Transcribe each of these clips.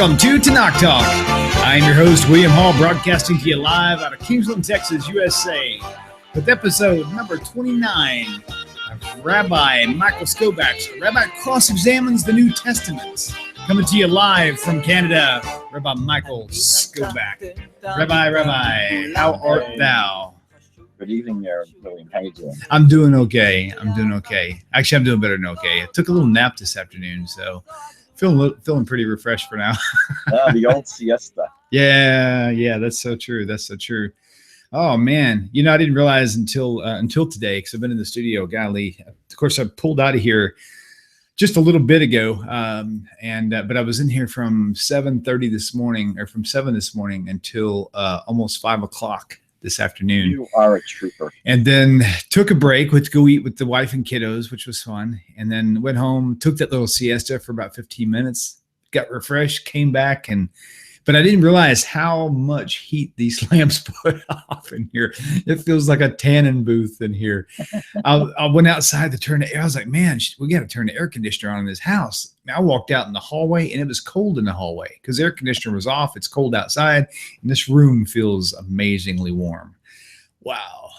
Welcome to Tanakh Talk. I'm your host, William Hall, broadcasting to you live out of Kingsland, Texas, USA, with episode number 29 of Rabbi Michael Skobac. Rabbi cross-examines the New Testament. Coming to you live from Canada, Rabbi Michael Skobac. Rabbi, how art thou? Good evening there, William. How you doing? I'm doing okay. Actually, I'm doing better than okay. I took a little nap this afternoon, so feeling pretty refreshed for now. The old siesta. Yeah, that's so true. Oh man, I didn't realize until today, because I've been in the studio. Golly, of course, I pulled out of here just a little bit ago, but I was in here from 7:30 this morning, or from 7 this morning until almost 5 o'clock this afternoon. You are a trooper. And then took a break, went to go eat with the wife and kiddos, which was fun. And then went home, took that little siesta for about 15 minutes, got refreshed, came back. But I didn't realize how much heat these lamps put off in here. It feels like a tanning booth in here. I went outside to turn the air. I was like, man, we got to turn the air conditioner on in this house. I walked out in the hallway and it was cold in the hallway because the air conditioner was off. It's cold outside and this room feels amazingly warm. Wow.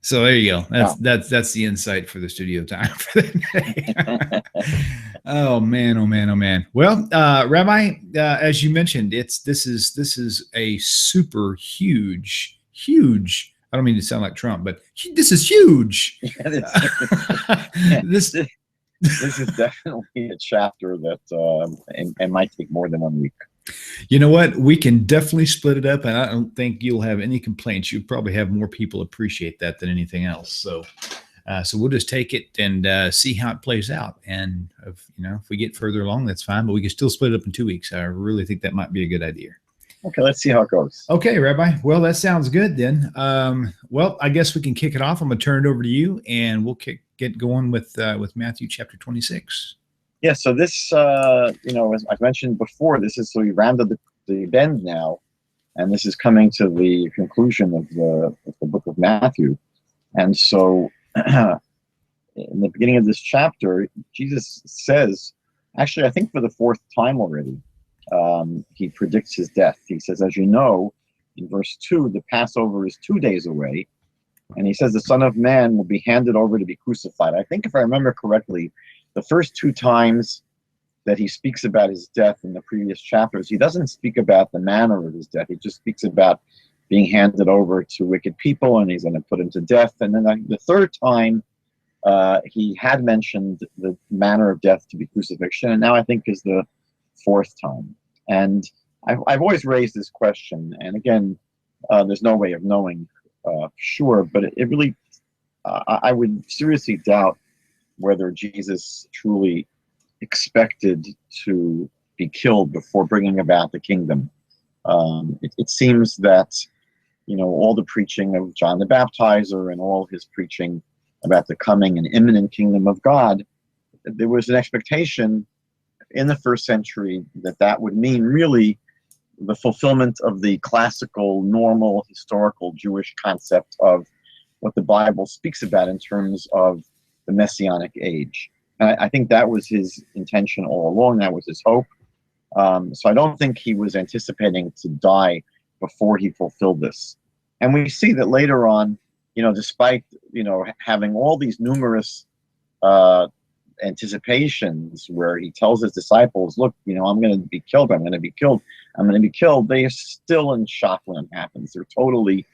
So there you go. That's the insight for the studio time for the day. Oh man. Well, Rabbi, as you mentioned, this is a super huge. I don't mean to sound like Trump, but this is huge. This is definitely a chapter that and might take more than 1 week. You know what? We can definitely split it up, and I don't think you'll have any complaints. You'll probably have more people appreciate that than anything else. So we'll just take it and see how it plays out. And if we get further along, that's fine. But we can still split it up in 2 weeks. I really think that might be a good idea. Okay, let's see how it goes. Okay, Rabbi. Well, that sounds good then. Well, I guess we can kick it off. I'm going to turn it over to you, and we'll get going with Matthew chapter 26. Yeah, so this, as I've mentioned before, so we rounded the bend now, and this is coming to the conclusion of the book of Matthew. And so in the beginning of this chapter, Jesus says, actually, I think for the fourth time already, he predicts his death. He says, as you know, in verse 2, the Passover is 2 days away. And he says the Son of Man will be handed over to be crucified. I think if I remember correctly, the first 2 times that he speaks about his death in the previous chapters, he doesn't speak about the manner of his death. He just speaks about being handed over to wicked people and he's going to put him to death. And then the third time, he had mentioned the manner of death to be crucifixion. And now I think is the fourth time. And I've always raised this question. And again, there's no way of knowing sure, but it really, I would seriously doubt whether Jesus truly expected to be killed before bringing about the kingdom. It seems that, all the preaching of John the Baptizer and all his preaching about the coming and imminent kingdom of God, there was an expectation in the first century that would mean really the fulfillment of the classical, normal, historical Jewish concept of what the Bible speaks about in terms of the Messianic age. And I think that was his intention all along. That was his hope. So I don't think he was anticipating to die before he fulfilled this. And we see that later on, despite, having all these numerous anticipations where he tells his disciples, look, I'm going to be killed. They are still in shock when it happens. They're totally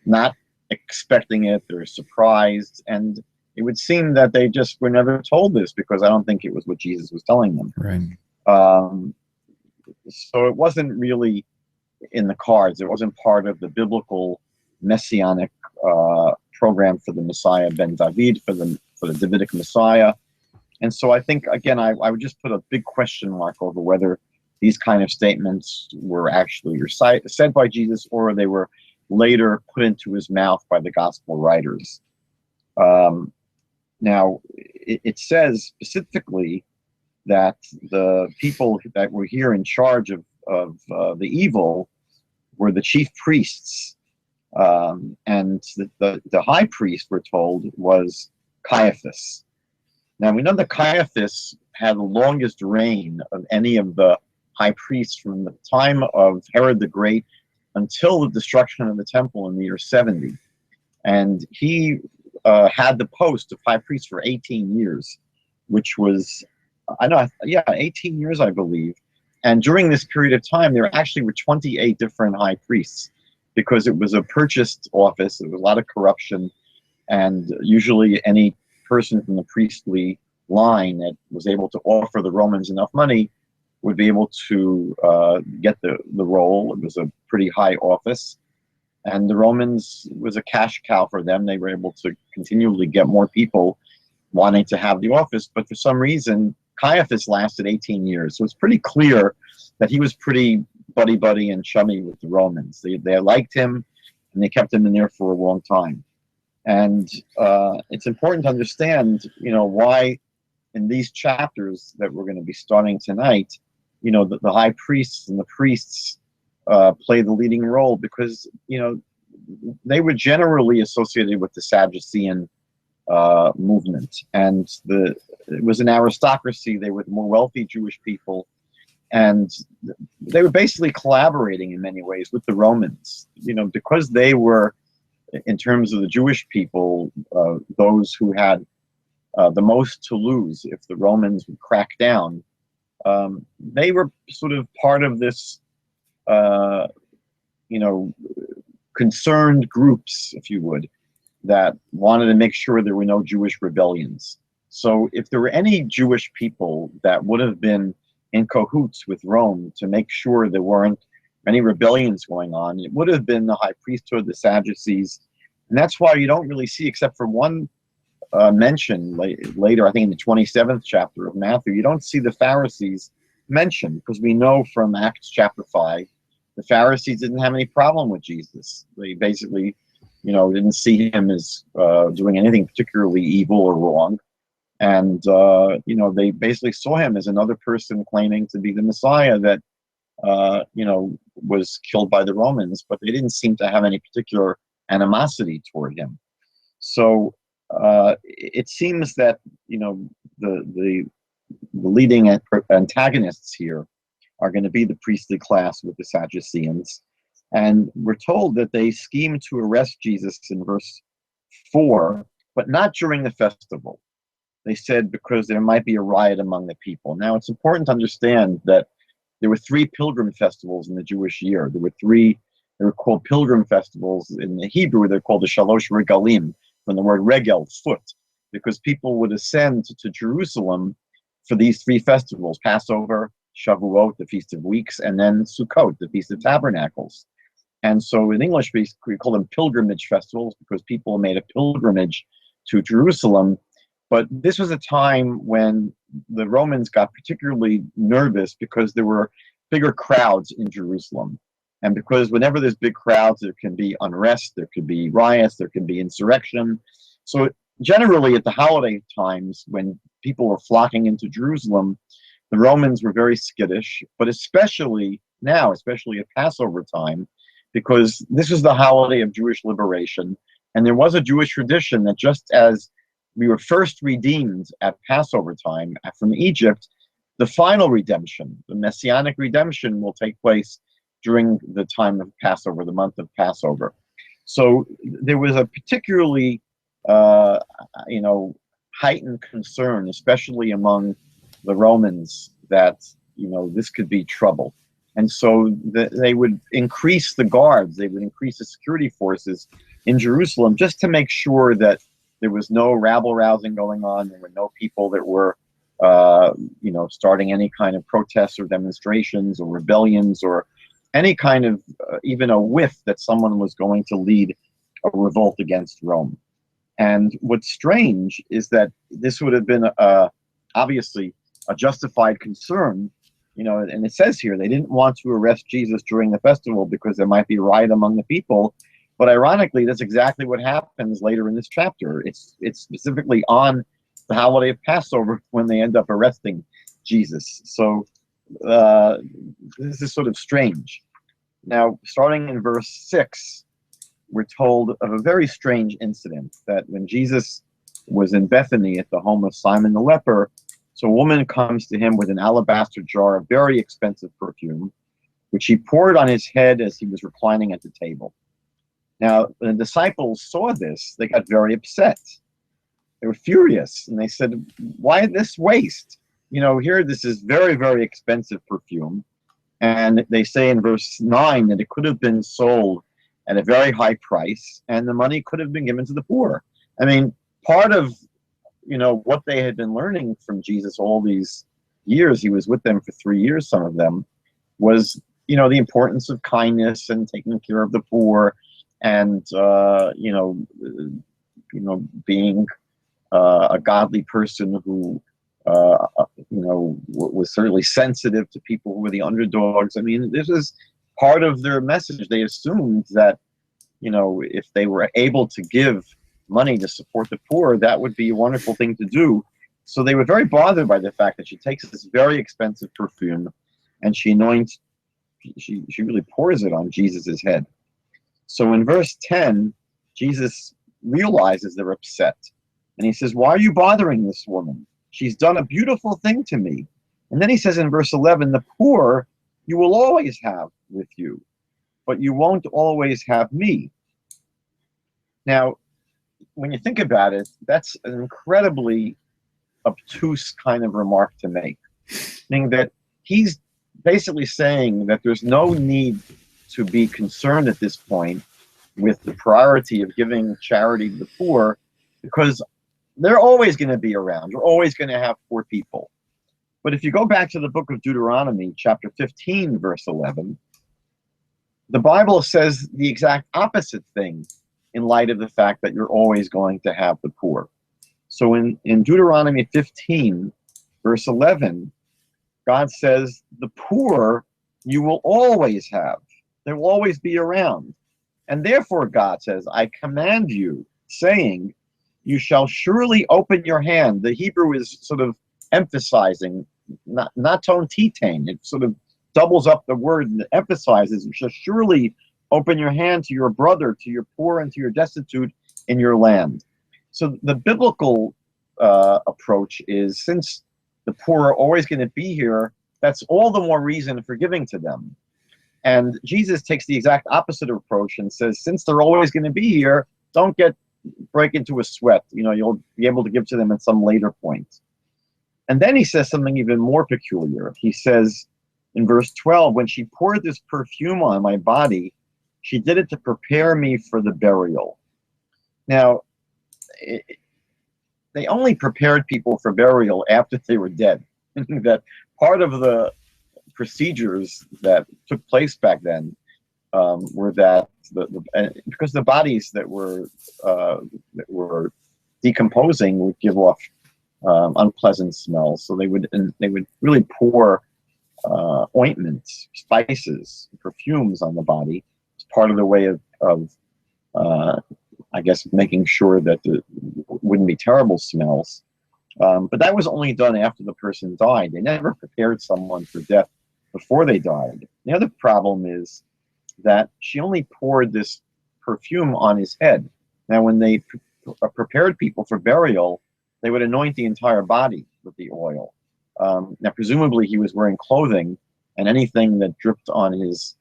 not expecting it. They're surprised. And it would seem that they just were never told this because I don't think it was what Jesus was telling them. Right. So it wasn't really in the cards. It wasn't part of the biblical messianic program for the Messiah ben David, for the Davidic Messiah. And so I think, again, I would just put a big question mark over whether these kind of statements were actually said by Jesus or they were later put into his mouth by the gospel writers. Now, it says specifically that the people that were here in charge of the evil were the chief priests. And the high priest, we're told, was Caiaphas. Now, we know that Caiaphas had the longest reign of any of the high priest from the time of Herod the Great until the destruction of the temple in the year 70. And he had the post of high priest for 18 years, which was, 18 years, I believe. And during this period of time, there actually were 28 different high priests, because it was a purchased office. There was a lot of corruption, and usually any person from the priestly line that was able to offer the Romans enough money would be able to get the role. It was a pretty high office, and the Romans was a cash cow for them. They were able to continually get more people wanting to have the office, but for some reason, Caiaphas lasted 18 years. So it's pretty clear that he was pretty buddy-buddy and chummy with the Romans. They liked him, and they kept him in there for a long time. And it's important to understand, why in these chapters that we're going to be starting tonight, the high priests and the priests play the leading role, because, they were generally associated with the Sadducean movement, and it was an aristocracy. They were the more wealthy Jewish people, and they were basically collaborating in many ways with the Romans, because they were, in terms of the Jewish people, those who had the most to lose if the Romans would crack down. They were sort of part of this, concerned groups, if you would, that wanted to make sure there were no Jewish rebellions. So if there were any Jewish people that would have been in cahoots with Rome to make sure there weren't any rebellions going on, it would have been the high priesthood, the Sadducees. And that's why you don't really see, except for one mention later, I think in the 27th chapter of Matthew, you don't see the Pharisees mentioned, because we know from Acts chapter 5, the Pharisees didn't have any problem with Jesus. They basically, didn't see him as doing anything particularly evil or wrong. And, they basically saw him as another person claiming to be the Messiah that, was killed by the Romans, but they didn't seem to have any particular animosity toward him. So it seems that, the leading antagonists here are going to be the priestly class with the Sadduceans. And we're told that they schemed to arrest Jesus in verse 4, but not during the festival. They said because there might be a riot among the people. Now, it's important to understand that there were 3 pilgrim festivals in the Jewish year. There were called pilgrim festivals. In the Hebrew, they're called the Shalosh Regalim, from the word regel, foot, because people would ascend to Jerusalem for these 3 festivals: Passover, Shavuot, the Feast of Weeks, and then Sukkot, the Feast of Tabernacles. And so in English, we call them pilgrimage festivals, because people made a pilgrimage to Jerusalem. But this was a time when the Romans got particularly nervous, because there were bigger crowds in Jerusalem. And because whenever there's big crowds, there can be unrest, there could be riots, there can be insurrection. So generally at the holiday times, when people were flocking into Jerusalem, the Romans were very skittish, but especially now, especially at Passover time, because this was the holiday of Jewish liberation. And there was a Jewish tradition that just as we were first redeemed at Passover time from Egypt, the final redemption, the messianic redemption, will take place during the time of Passover, the month of Passover. So there was a particularly, heightened concern, especially among the Romans, that, this could be trouble. And so they would increase the guards, they would increase the security forces in Jerusalem, just to make sure that there was no rabble-rousing going on. There were no people that were, starting any kind of protests or demonstrations or rebellions, or any kind of, even a whiff that someone was going to lead a revolt against Rome. And what's strange is that this would have been obviously a justified concern, and it says here they didn't want to arrest Jesus during the festival because there might be a riot among the people. But ironically, that's exactly what happens later in this chapter. It's specifically on the holiday of Passover when they end up arresting Jesus. So this is sort of strange. Now, starting in verse 6, we're told of a very strange incident, that when Jesus was in Bethany at the home of Simon the leper, So a woman comes to him with an alabaster jar of very expensive perfume, which he poured on his head as he was reclining at the table. Now, when the disciples saw this, they got very upset. They were furious, and they said, why this waste? You know, here this is very, very expensive perfume. And they say in verse 9 that it could have been sold at a very high price, and the money could have been given to the poor. I mean, part of, you know, what they had been learning from Jesus all these years, he was with them for 3 years, some of them, was, you know, the importance of kindness and taking care of the poor, and being a godly person who was certainly sensitive to people who were the underdogs. I mean, this is part of their message. They assumed that, you know, if they were able to give money to support the poor, that would be a wonderful thing to do. So they were very bothered by the fact that she takes this very expensive perfume and she anoints, she really pours it on Jesus's head. So in verse 10, Jesus realizes they're upset. And he says, why are you bothering this woman? She's done a beautiful thing to me. And then he says in verse 11, the poor you will always have with you, but you won't always have me. Now, when you think about it, that's an incredibly obtuse kind of remark to make. Meaning that he's basically saying that there's no need to be concerned at this point with the priority of giving charity to the poor, because they're always going to be around. You're always going to have poor people. But if you go back to the book of Deuteronomy, chapter 15, verse 11, the Bible says the exact opposite thing in light of the fact that you're always going to have the poor. So in Deuteronomy 15, verse 11, God says, the poor you will always have. They will always be around. And therefore, God says, I command you, saying, you shall surely open your hand. The Hebrew is sort of emphasizing, not tone titain. It sort of doubles up the word and emphasizes, you shall surely open your hand to your brother, to your poor, and to your destitute in your land. So the biblical approach is, since the poor are always going to be here, that's all the more reason for giving to them. And Jesus takes the exact opposite approach and says, since they're always going to be here, don't break into a sweat. You know, you'll be able to give to them at some later point. And then he says something even more peculiar. He says in verse 12, when she poured this perfume on my body, she did it to prepare me for the burial. Now, they only prepared people for burial after they were dead. That part of the procedures that took place back then were that because the bodies that were decomposing would give off unpleasant smells, so they would really pour ointments, spices, perfumes on the body. It's part of the way of I guess making sure that there wouldn't be terrible smells. But that was only done after the person died. They never prepared someone for death before they died. The other problem is that she only poured this perfume on his head. Now, when they prepared people for burial, they would anoint the entire body with the oil. Now, presumably he was wearing clothing, and anything that dripped on his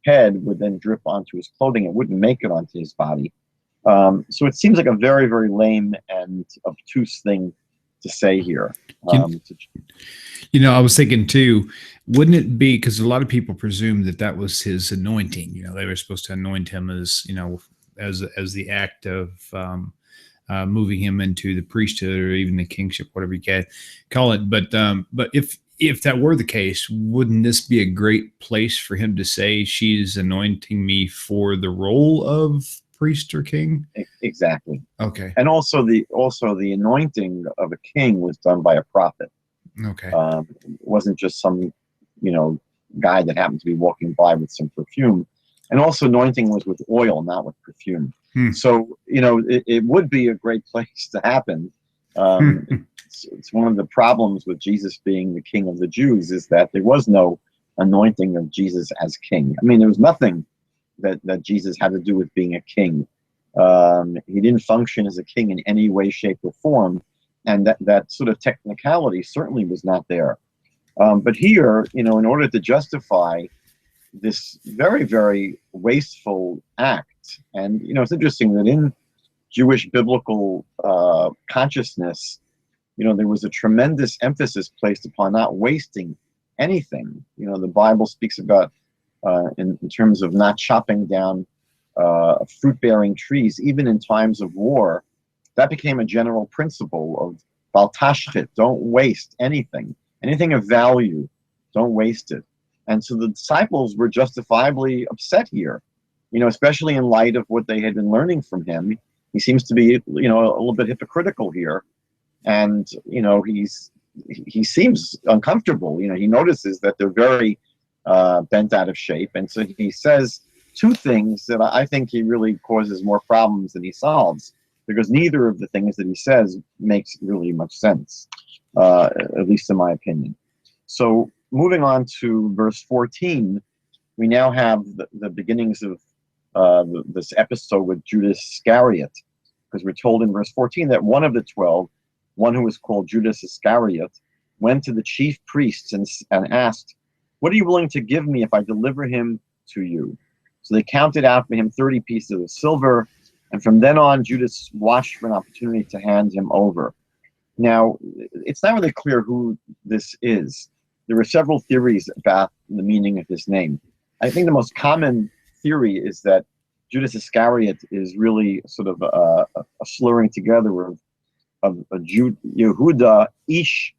head would then drip onto his clothing. It wouldn't make it onto his body. So it seems like a very, very lame and obtuse thing to say here. You know, I was thinking too, wouldn't it be, because a lot of people presume that was his anointing. You know, they were supposed to anoint him as, you know, as the act of moving him into the priesthood or even the kingship, whatever you can call it. But if that were the case, wouldn't this be a great place for him to say, she's anointing me for the role of priest or king? Exactly. Okay. And also the anointing of a king was done by a prophet. Okay. It wasn't just some, you know, guy that happened to be walking by with some perfume. And also anointing was with oil, not with perfume. So, you know, it would be a great place to happen. It's one of the problems with Jesus being the king of the Jews, is that there was no anointing of Jesus as king. I mean, there was nothing that Jesus had to do with being a king. He didn't function as a king in any way, shape, or form. and that sort of technicality certainly was not there. But here, in order to justify this very, very wasteful act, and it's interesting that in Jewish biblical consciousness, there was a tremendous emphasis placed upon not wasting anything. The Bible speaks about, in terms of not chopping down fruit-bearing trees, even in times of war. That became a general principle of Bal Tashchit, don't waste anything of value, don't waste it. And so the disciples were justifiably upset here, especially in light of what they had been learning from him. He seems to be, a little bit hypocritical here. And, he seems uncomfortable. He notices that they're very bent out of shape. And so he says two things that I think he really causes more problems than he solves, because neither of the things that he says makes really much sense, at least in my opinion. So moving on to verse 14, we now have the beginnings of this episode with Judas Iscariot, because we're told in verse 14 that one of the 12, one who was called Judas Iscariot, went to the chief priests and asked, "What are you willing to give me if I deliver him to you?" So they counted out for him 30 pieces of silver, and from then on, Judas watched for an opportunity to hand him over. Now, it's not really clear who this is. There are several theories about the meaning of his name. I think the most common theory is that Judas Iscariot is really sort of a slurring together of Yehuda Ish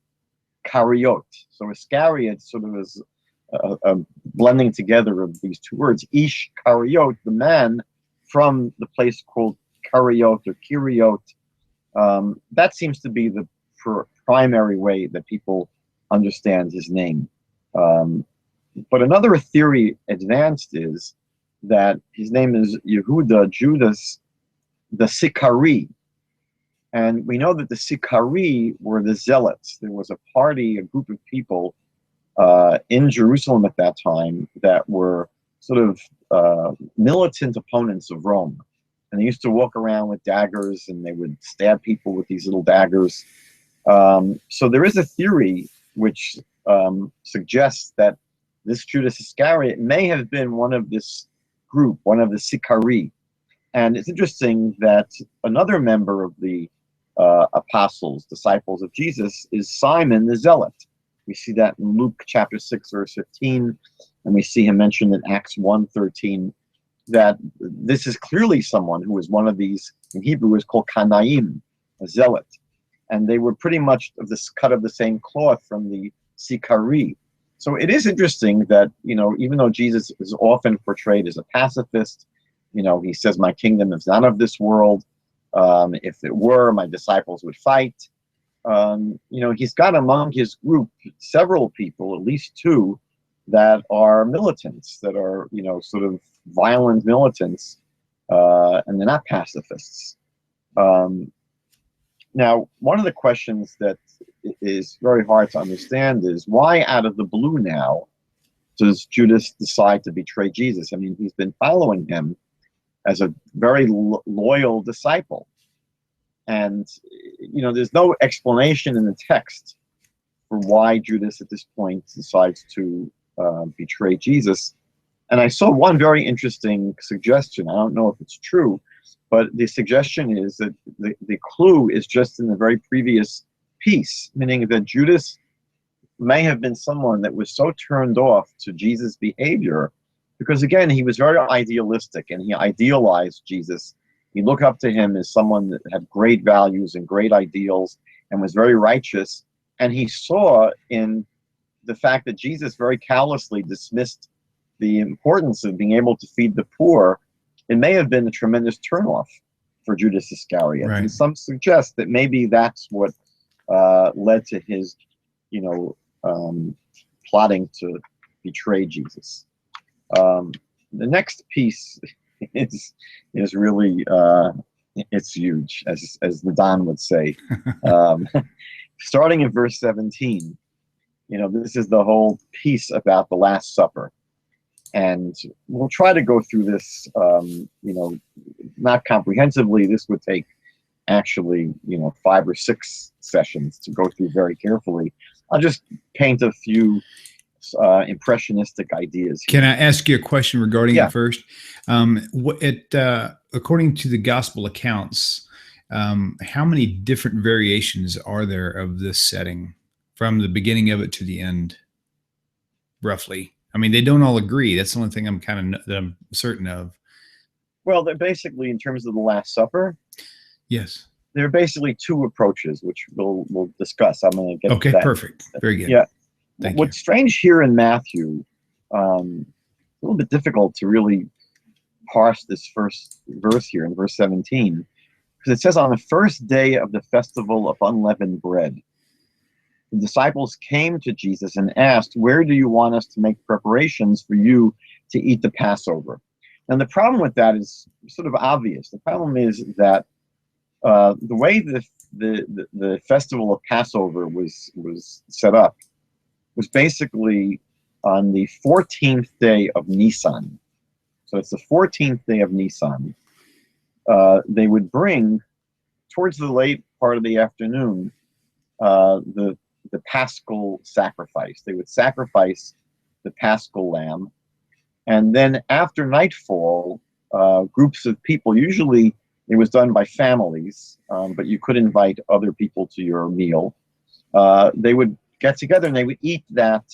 Kariot. So Iscariot sort of is a blending together of these two words. Ish Kariot, the man from the place called Kariot or Kiriot. That seems to be the primary way that people understand his name. But another theory advanced is that his name is Yehuda, Judas, the Sikari. And we know that the Sikari were the Zealots. There was a party, a group of people in Jerusalem at that time that were sort of militant opponents of Rome. And they used to walk around with daggers, and they would stab people with these little daggers. So there is a theory which suggests that this Judas Iscariot may have been one of this group, one of the Sikari. And it's interesting that another member of the apostles, disciples of Jesus, is Simon the Zealot. We see that in Luke chapter 6, verse 15, and we see him mentioned in Acts 1:13, that this is clearly someone who is one of these, in Hebrew is called Kanaim, a zealot. And they were pretty much of this cut of the same cloth from the Sikari. So it is interesting that, even though Jesus is often portrayed as a pacifist, he says, my kingdom is not of this world. If it were, my disciples would fight. He's got among his group several people, at least two, that are militants, that are, sort of violent militants, and they're not pacifists. Now, one of the questions that is very hard to understand is why out of the blue now does Judas decide to betray Jesus? I mean, he's been following him as a very loyal disciple. And, there's no explanation in the text for why Judas at this point decides to betray Jesus. And I saw one very interesting suggestion. I don't know if it's true, but the suggestion is that the clue is just in the very previous piece, meaning that Judas may have been someone that was so turned off to Jesus' behavior, because again, he was very idealistic and he idealized Jesus. He looked up to him as someone that had great values and great ideals and was very righteous. And he saw in the fact that Jesus very callously dismissed the importance of being able to feed the poor, it may have been a tremendous turnoff for Judas Iscariot. Right. And some suggest that maybe that's what led to his, plotting to betray Jesus. The next piece is really it's huge, as the Don would say. Starting in verse 17, this is the whole piece about the Last Supper. And we'll try to go through this, not comprehensively. This would take actually, 5 or 6 sessions to go through very carefully. I'll just paint a few impressionistic ideas here. Can I ask you a question regarding Yeah. it first? According to the gospel accounts, how many different variations are there of this setting from the beginning of it to the end, roughly? I mean, they don't all agree. That's the only thing I'm certain of. Well, they're basically, in terms of the Last Supper, yes, there are basically 2 approaches, which we'll discuss. I'm going to get to that. Okay, perfect. Very good. Yeah. Thank What's you. strange here in Matthew, a little bit difficult to really parse this first verse here in verse 17, because it says, on the first day of the festival of unleavened bread, the disciples came to Jesus and asked, where do you want us to make preparations for you to eat the Passover? And the problem with that is sort of obvious. The problem is that the way the festival of Passover was set up was basically on the 14th day of Nisan. So it's the 14th day of Nisan. They would bring, towards the late part of the afternoon, the Paschal sacrifice. They would sacrifice the Paschal lamb. And then after nightfall, groups of people, usually it was done by families, but you could invite other people to your meal. They would get together and they would eat that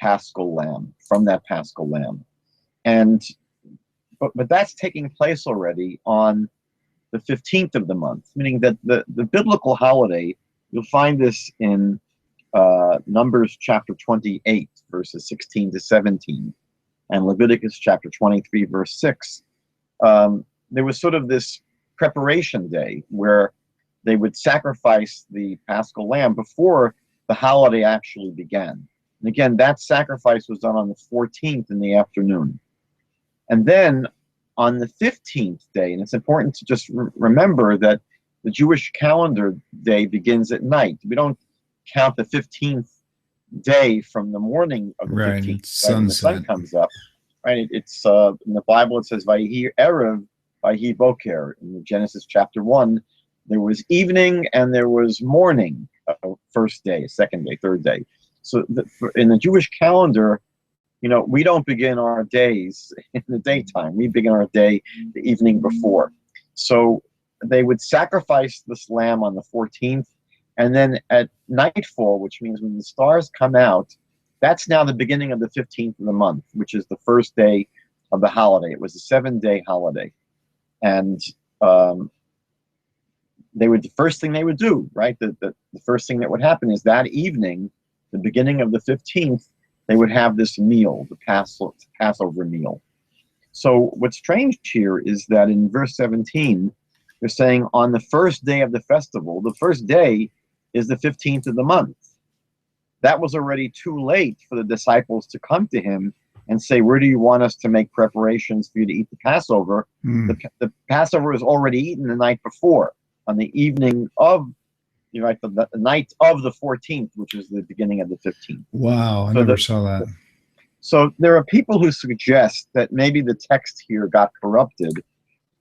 Paschal lamb, from that Paschal lamb. But that's taking place already on the 15th of the month, meaning that the biblical holiday, you'll find this in Numbers chapter 28, verses 16 to 17, and Leviticus chapter 23, verse 6. There was sort of this preparation day where they would sacrifice the Paschal lamb before the holiday actually began. And again, that sacrifice was done on the 14th in the afternoon. And then on the 15th day, and it's important to just remember that the Jewish calendar day begins at night. We don't count the 15th day from the morning of the 15th, right, when the sun comes up. Right? It's in the Bible it says Vayhi Erev, Vayhi Boker. In Genesis chapter 1, there was evening and there was morning, first day, second day, third day. So in the Jewish calendar, we don't begin our days in the daytime. We begin our day the evening before. So they would sacrifice this lamb on the 14th, and then at nightfall, which means when the stars come out, that's now the beginning of the 15th of the month, which is the first day of the holiday. It was a 7-day holiday. And the first thing they would do, right? The first thing that would happen is that evening, the beginning of the 15th, they would have this meal, the Passover meal. So what's strange here is that in verse 17, they're saying on the first day of the festival, the first day is the 15th of the month. That was already too late for the disciples to come to him and say, where do you want us to make preparations for you to eat the Passover? The Passover was already eaten the night before, on the evening of, the night of the 14th, which is the beginning of the 15th. Wow, I never saw that. So there are people who suggest that maybe the text here got corrupted,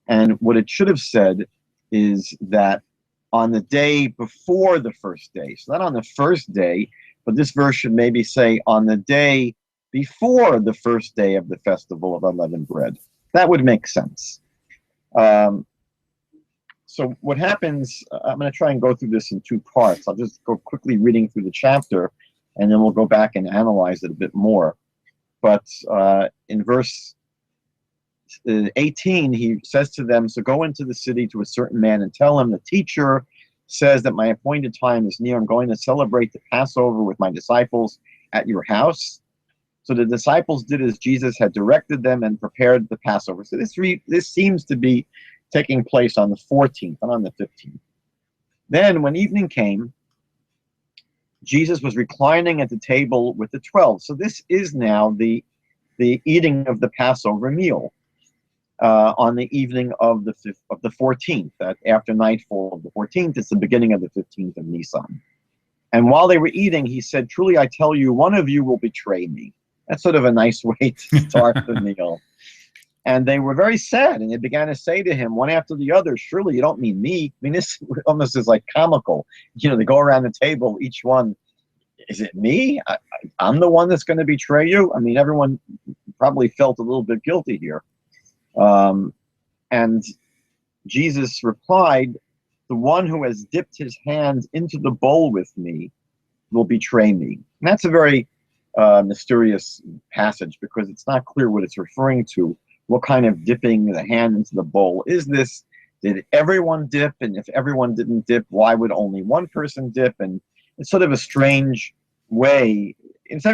and what it should have said is that on the day before the first day, so not on the first day, but this verse should maybe say on the day before the first day of the festival of unleavened bread. That would make sense. So what happens, I'm going to try and go through this in 2 parts. I'll just go quickly reading through the chapter, and then we'll go back and analyze it a bit more. But in verse 18, he says to them, so go into the city to a certain man and tell him, the teacher says that my appointed time is near. I'm going to celebrate the Passover with my disciples at your house. So the disciples did as Jesus had directed them and prepared the Passover. So this seems to be taking place on the 14th, not on the 15th. Then when evening came, Jesus was reclining at the table with the 12. So this is now the eating of the Passover meal on the evening of the 14th. That after nightfall of the 14th, it's the beginning of the 15th of Nisan. And while they were eating, he said, truly I tell you, one of you will betray me. That's sort of a nice way to start the meal. And they were very sad, and they began to say to him one after the other, surely you don't mean me. I mean, this almost is like comical. They go around the table, each one, is it me? I'm the one that's going to betray you? I mean, everyone probably felt a little bit guilty here. And Jesus replied, the one who has dipped his hand into the bowl with me will betray me. And that's a very mysterious passage, because it's not clear what it's referring to. What kind of dipping the hand into the bowl is this? Did everyone dip? And if everyone didn't dip, why would only one person dip? And it's sort of a strange way. It's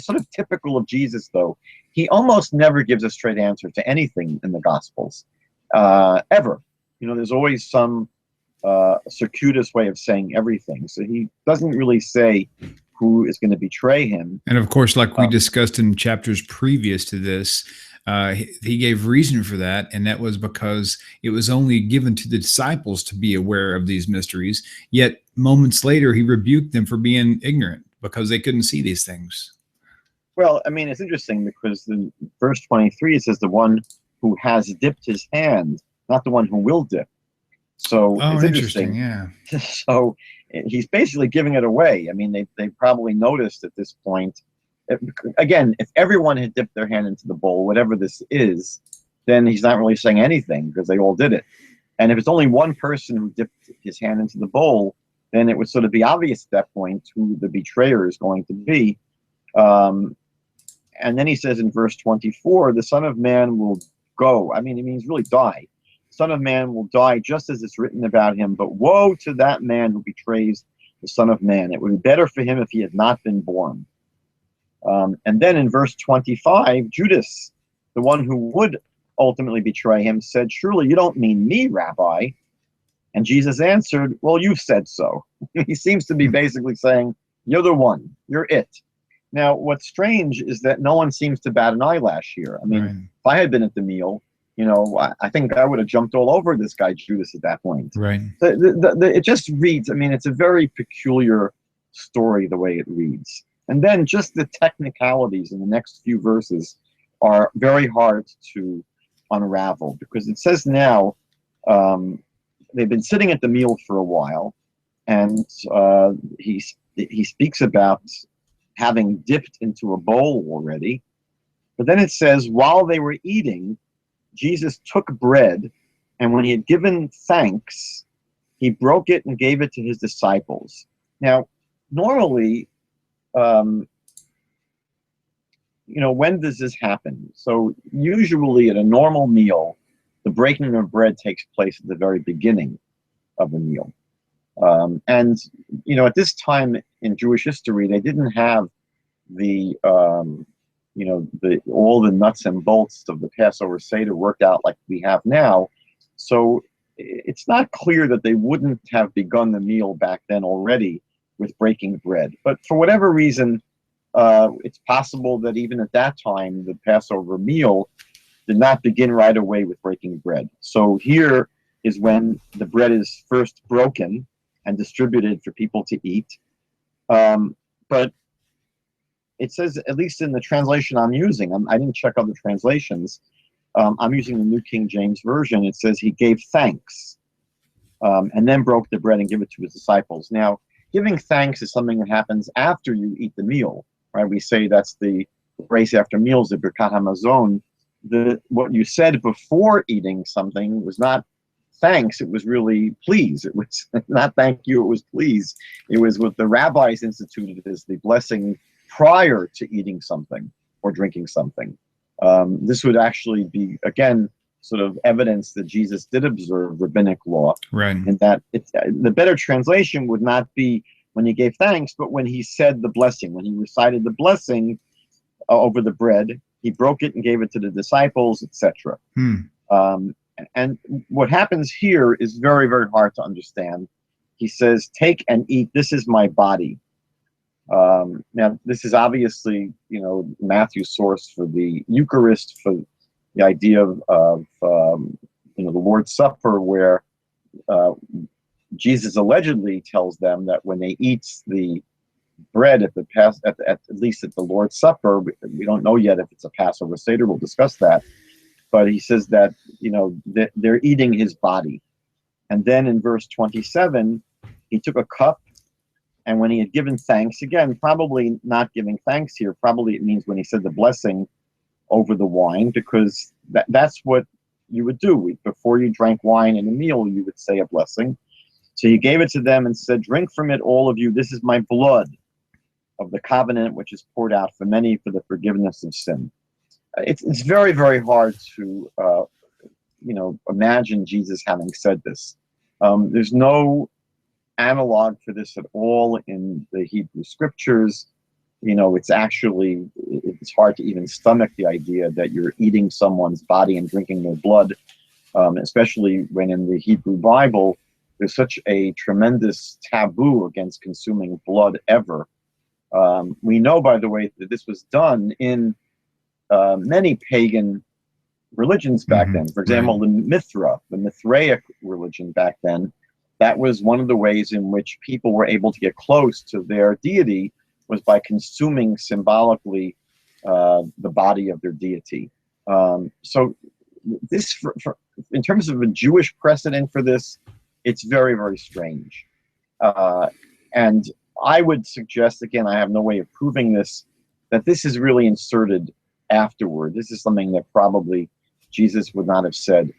sort of typical of Jesus, though. He almost never gives a straight answer to anything in the Gospels, ever. There's always some circuitous way of saying everything. So he doesn't really say who is going to betray him. And of course, like we discussed in chapters previous to this, he gave reason for that, and that was because it was only given to the disciples to be aware of these mysteries. Yet moments later, he rebuked them for being ignorant because they couldn't see these things. Well, I mean, it's interesting because in verse 23, it says the one who has dipped his hand, not the one who will dip. So it's interesting. Yeah. So he's basically giving it away. I mean, they probably noticed at this point. Again, if everyone had dipped their hand into the bowl, whatever this is, then he's not really saying anything because they all did it. And if it's only one person who dipped his hand into the bowl, then it would sort of be obvious at that point who the betrayer is going to be. And then he says in verse 24, the Son of Man will go. I mean, it means really die. Son of Man will die just as it's written about him, but woe to that man who betrays the Son of Man. It would be better for him if he had not been born. And then in verse 25, Judas, the one who would ultimately betray him, said, surely you don't mean me, Rabbi. And Jesus answered, well, you said so. He seems to be basically saying, you're the one, you're it. Now, what's strange is that no one seems to bat an eyelash here. I mean, if I had been at the meal, I think I would have jumped all over this guy Judas at that point. Right. It just reads, I mean, it's a very peculiar story the way it reads. And then just the technicalities in the next few verses are very hard to unravel, because it says now they've been sitting at the meal for a while, and he speaks about having dipped into a bowl already. But then it says, while they were eating, Jesus took bread, and when he had given thanks, he broke it and gave it to his disciples. Now, normally, when does this happen? So usually at a normal meal, the breaking of bread takes place at the very beginning of the meal. And at this time in Jewish history, they didn't have the all the nuts and bolts of the Passover Seder worked out like we have now. So it's not clear that they wouldn't have begun the meal back then already with breaking bread. But for whatever reason, it's possible that even at that time, the Passover meal did not begin right away with breaking bread. So here is when the bread is first broken and distributed for people to eat. But it says, at least in the translation I'm using, I didn't check other translations, I'm using the New King James Version. It says he gave thanks and then broke the bread and gave it to his disciples. Now, giving thanks is something that happens after you eat the meal, right? We say that's the grace after meals, the Birkat HaMazon. What you said before eating something was not thanks, it was really please. It was not thank you, it was please. It was what the rabbis instituted as the blessing prior to eating something or drinking something. This would actually be, again, sort of evidence that Jesus did observe rabbinic law. Right. And that the better translation would not be when he gave thanks, but when he said the blessing, when he recited the blessing over the bread, he broke it and gave it to the disciples, etc. And what happens here is very, very hard to understand. He says, take and eat, this is my body. Now, this is obviously, Matthew's source for the Eucharist, for the idea of the Lord's Supper, where Jesus allegedly tells them that when they eat the bread at least at the Lord's Supper, we don't know yet if it's a Passover Seder, we'll discuss that. but he says that, that they're eating his body. And then in verse 27, he took a cup, and when he had given thanks, again, probably not giving thanks here, probably it means when he said the blessing over the wine, because that's what you would do. Before you drank wine in a meal, you would say a blessing. So he gave it to them and said, "Drink from it, all of you. This is my blood of the covenant, which is poured out for many for the forgiveness of sin." It's very, very hard to imagine Jesus having said this. There's no analog for this at all in the Hebrew scriptures. It's hard to even stomach the idea that you're eating someone's body and drinking their blood, especially when in the Hebrew Bible there's such a tremendous taboo against consuming blood ever. We know, by the way, that this was done in many pagan religions back then. For example, the Mithraic religion back then, that was one of the ways in which people were able to get close to their deity, was by consuming symbolically the body of their deity. So this, in terms of a Jewish precedent for this, it's very, very strange. And I would suggest, again, I have no way of proving this, that this is really inserted afterward. This is something that probably Jesus would not have said.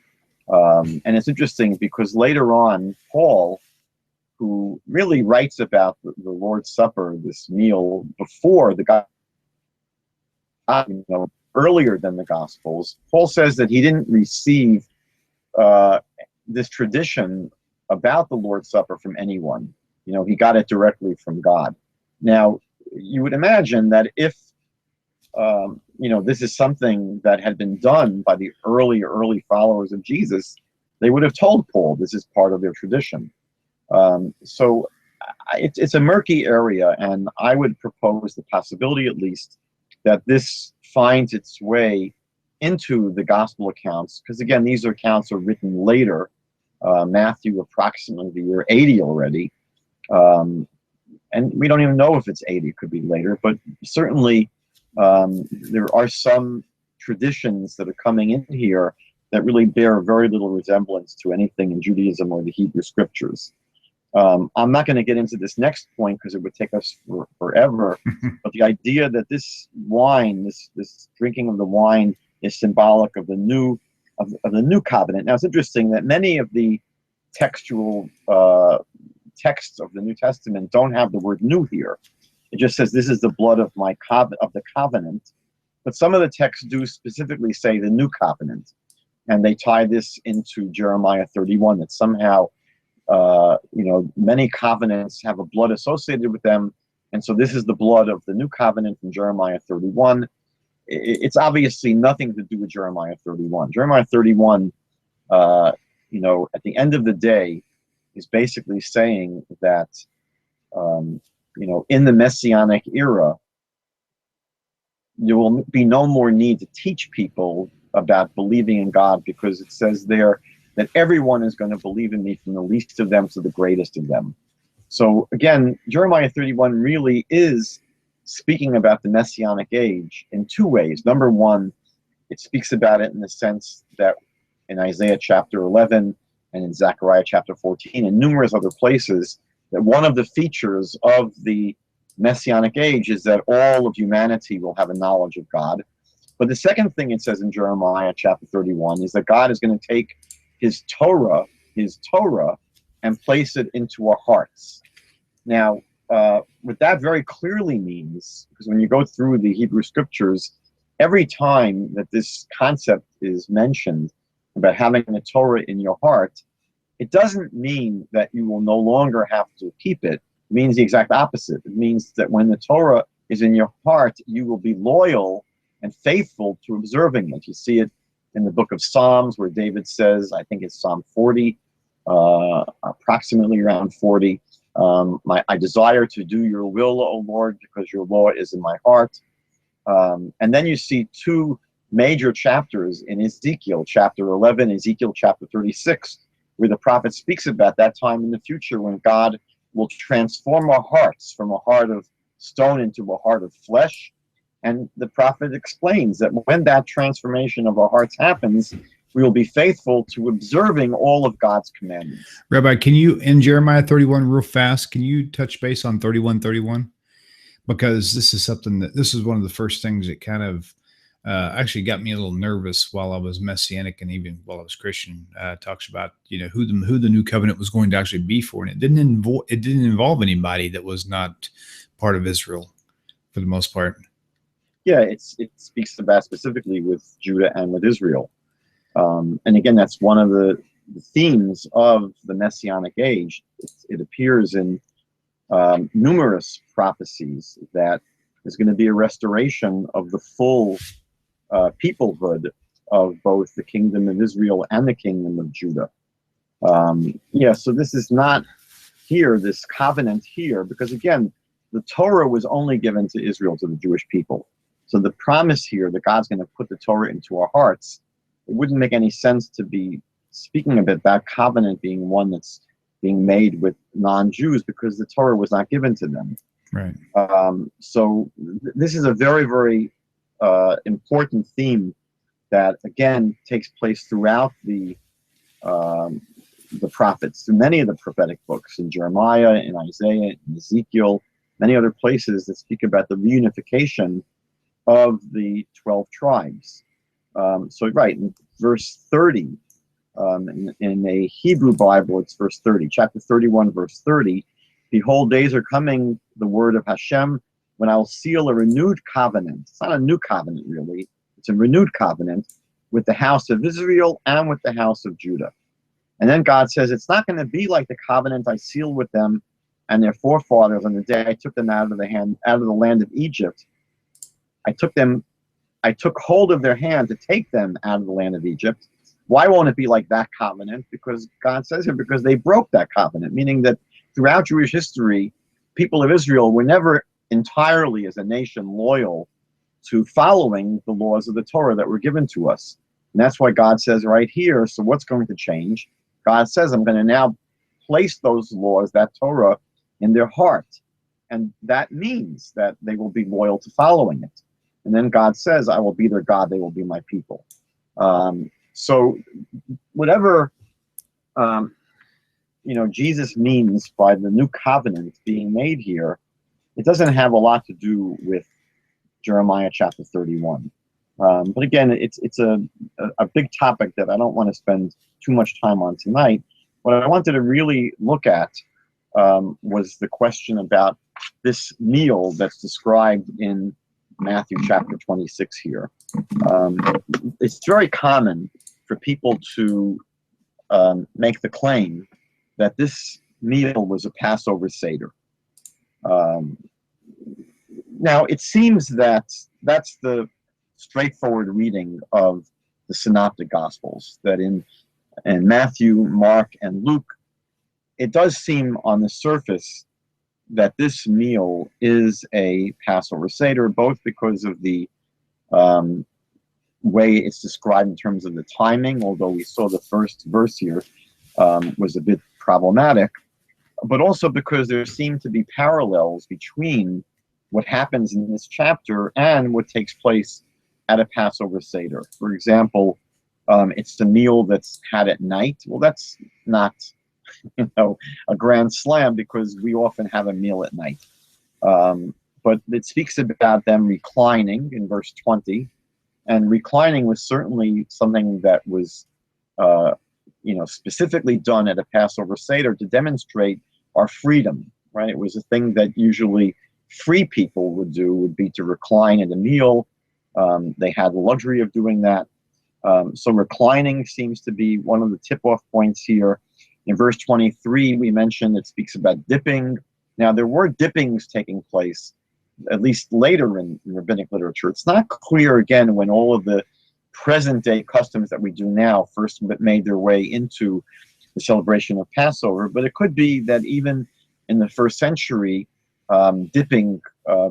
And it's interesting because later on, Paul, who really writes about the Lord's Supper, this meal, before the earlier than the Gospels, Paul says that he didn't receive this tradition about the Lord's Supper from anyone. He got it directly from God. Now, you would imagine that if this is something that had been done by the early followers of Jesus, they would have told Paul this is part of their tradition. So it's a murky area, and I would propose the possibility, at least, that this finds its way into the gospel accounts, because again, these accounts are written later. Matthew, approximately the year 80 already, and we don't even know if it's 80. It could be later, but certainly there are some traditions that are coming in here that really bear very little resemblance to anything in Judaism or the Hebrew scriptures. I'm not going to get into this next point because it would take us forever, but the idea that this wine, this drinking of the wine, is symbolic of the new covenant. Now, it's interesting that many of the textual texts of the New Testament don't have the word "new" here. It just says, "This is the blood of the covenant." But some of the texts do specifically say the new covenant, and they tie this into Jeremiah 31, that somehow many covenants have a blood associated with them, and so this is the blood of the new covenant from Jeremiah 31. It's obviously nothing to do with Jeremiah 31. Jeremiah 31, at the end of the day, is basically saying that, in the Messianic era, there will be no more need to teach people about believing in God, because it says there that everyone is going to believe in me, from the least of them to the greatest of them. So again, Jeremiah 31 really is speaking about the Messianic age in two ways. Number one, it speaks about it in the sense that in Isaiah chapter 11 and in Zechariah chapter 14 and numerous other places, that one of the features of the Messianic age is that all of humanity will have a knowledge of God. But the second thing it says in Jeremiah chapter 31 is that God is going to take his Torah, and place it into our hearts. Now, what that very clearly means, because when you go through the Hebrew scriptures, every time that this concept is mentioned about having the Torah in your heart, it doesn't mean that you will no longer have to keep it. It means the exact opposite. It means that when the Torah is in your heart, you will be loyal and faithful to observing it. You see it in the book of Psalms, where David says, I think it's Psalm 40, approximately around 40, I desire to do your will, O Lord, because your law is in my heart. And then you see two major chapters in Ezekiel, chapter 11, Ezekiel chapter 36, where the prophet speaks about that time in the future when God will transform our hearts from a heart of stone into a heart of flesh. And the prophet explains that when that transformation of our hearts happens, we will be faithful to observing all of God's commandments. Rabbi, can you, in Jeremiah 31 real fast, can you touch base on 31:31? Because this is something this is one of the first things that kind of actually got me a little nervous while I was Messianic and even while I was Christian. Talks about, who the new covenant was going to actually be for. And it didn't involve anybody that was not part of Israel for the most part. Yeah, it speaks about specifically with Judah and with Israel. And again, that's one of the themes of the Messianic age. It appears in numerous prophecies that there's going to be a restoration of the full peoplehood of both the kingdom of Israel and the kingdom of Judah. So this is not here, this covenant here, because again, the Torah was only given to Israel, to the Jewish people. So the promise here that God's going to put the Torah into our hearts, it wouldn't make any sense to be speaking about that covenant being one that's being made with non-Jews, because the Torah was not given to them. Right. So this is a very, very important theme that, again, takes place throughout the prophets, through many of the prophetic books, in Jeremiah, in Isaiah, in Ezekiel, many other places that speak about the reunification of the 12 tribes. In verse 30, in a Hebrew Bible, it's verse 30, chapter 31, verse 30, behold, days are coming, the word of Hashem, when I will seal a renewed covenant. It's not a new covenant, really. It's a renewed covenant with the house of Israel and with the house of Judah. And then God says, it's not going to be like the covenant I sealed with them and their forefathers on the day I took them out of the land of Egypt. I took hold of their hand to take them out of the land of Egypt. Why won't it be like that covenant? Because God says it, because they broke that covenant, meaning that throughout Jewish history, people of Israel were never entirely, as a nation, loyal to following the laws of the Torah that were given to us. And that's why God says right here, so what's going to change? God says, I'm going to now place those laws, that Torah, in their heart. And that means that they will be loyal to following it. And then God says, I will be their God, they will be my people. So whatever Jesus means by the new covenant being made here, it doesn't have a lot to do with Jeremiah chapter 31. But again, it's a big topic that I don't want to spend too much time on tonight. What I wanted to really look at was the question about this meal that's described in Matthew chapter 26 here. It's very common for people to make the claim that this meal was a Passover Seder. Now, it seems that that's the straightforward reading of the Synoptic Gospels, that in Matthew, Mark, and Luke, it does seem on the surface that this meal is a Passover Seder, both because of the way it's described in terms of the timing, although we saw the first verse here was a bit problematic, but also because there seem to be parallels between what happens in this chapter and what takes place at a Passover Seder. For example, it's the meal that's had at night. Well, that's not a grand slam, because we often have a meal at night. But it speaks about them reclining in verse 20, and reclining was certainly something that was specifically done at a Passover Seder to demonstrate our freedom, right? It was a thing that usually free people would do, would be to recline at a meal. They had the luxury of doing that. So reclining seems to be one of the tip-off points here. In verse 23, we mentioned it speaks about dipping. Now, there were dippings taking place, at least later in rabbinic literature. It's not clear, again, when all of the present-day customs that we do now first made their way into the celebration of Passover, but it could be that even in the first century, dipping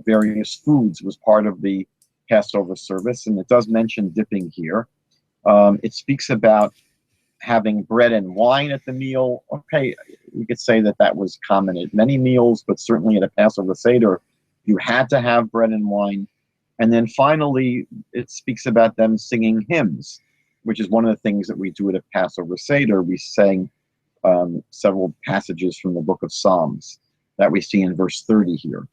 various foods was part of the Passover service, and it does mention dipping here. It speaks about having bread and wine at the meal. Okay, you could say that that was common at many meals, but certainly at a Passover Seder, you had to have bread and wine. And then finally, it speaks about them singing hymns, which is one of the things that we do at a Passover Seder. We sang several passages from the book of Psalms that we see in verse 30 here.